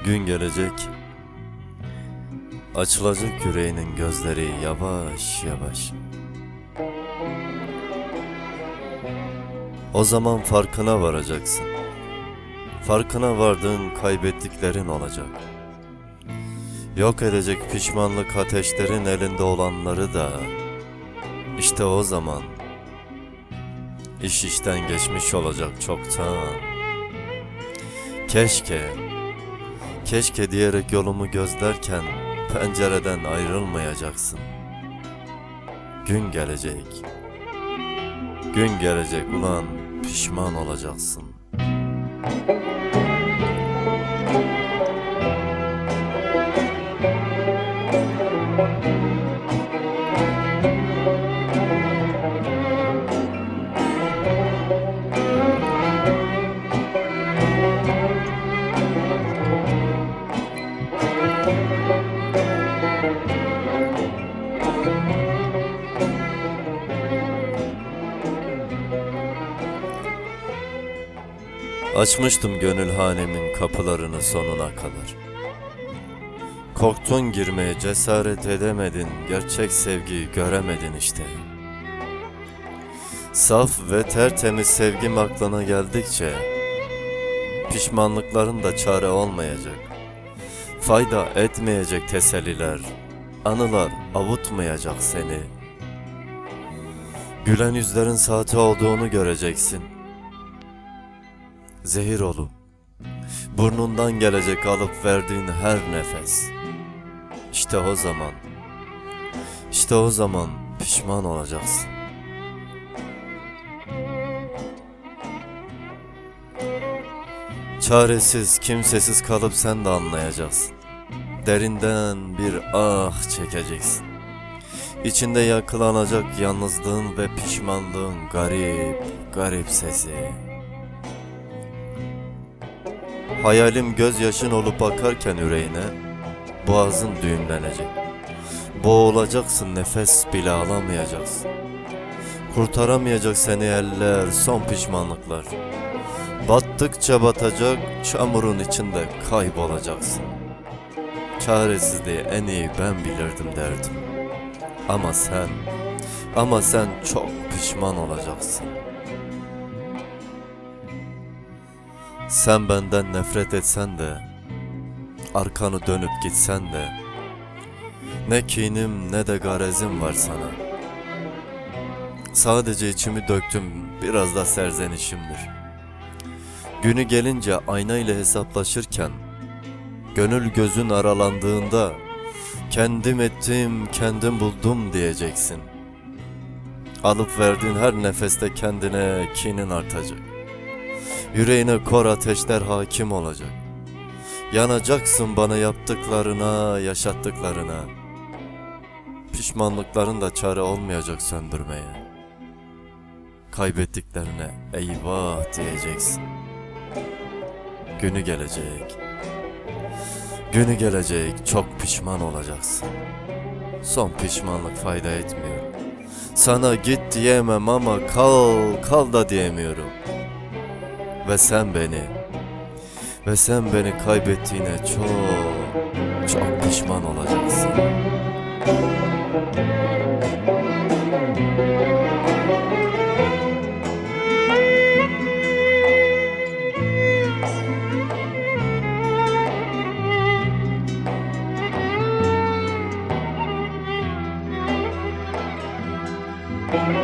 Gün gelecek, açılacak yüreğinin gözleri yavaş yavaş. O zaman farkına varacaksın. Farkına vardığın kaybettiklerin olacak. Yok edecek pişmanlık ateşlerin elinde olanları da. İşte o zaman iş işten geçmiş olacak çoktan. Keşke diyerek yolumu gözlerken pencereden ayrılmayacaksın. Gün gelecek ulan, pişman olacaksın. Açmıştım gönül hanemin kapılarını sonuna kadar. Korktun girmeye, cesaret edemedin, gerçek sevgiyi göremedin işte. Saf ve tertemiz sevgim aklına geldikçe, pişmanlıkların da çare olmayacak. Fayda etmeyecek teselliler, anılar avutmayacak seni. Gülen yüzlerin saati olduğunu göreceksin. Zehir olup, burnundan gelecek alıp verdiğin her nefes. İşte o zaman pişman olacaksın. Çaresiz, kimsesiz kalıp sen de anlayacaksın. Derinden bir ah çekeceksin. İçinde yakılanacak yalnızlığın ve pişmanlığın garip sesi. Hayalim gözyaşın olup akarken yüreğine, boğazın düğümlenecek. Boğulacaksın, nefes bile alamayacaksın. Kurtaramayacak seni eller, son pişmanlıklar. Battıkça batacak, çamurun içinde kaybolacaksın. Çaresizliği en iyi ben bilirdim derdim. Ama sen çok pişman olacaksın. Sen benden nefret etsen de, arkanı dönüp gitsen de, ne kinim ne de garezim var sana. Sadece içimi döktüm, biraz da serzenişimdir. Günü gelince ayna ile hesaplaşırken, gönül gözün aralandığında, kendim ettim, kendim buldum diyeceksin. Alıp verdiğin her nefeste kendine kinin artacak. Yüreğine kor ateşler hakim olacak. Yanacaksın bana yaptıklarına, yaşattıklarına. Pişmanlıkların da çare olmayacak söndürmeye. Kaybettiklerine eyvah diyeceksin. Günü gelecek, çok pişman olacaksın. Son pişmanlık fayda etmiyor. Sana git diyemem ama kal da diyemiyorum. Ve sen beni kaybettiğine çok pişman olacaksın. Müzik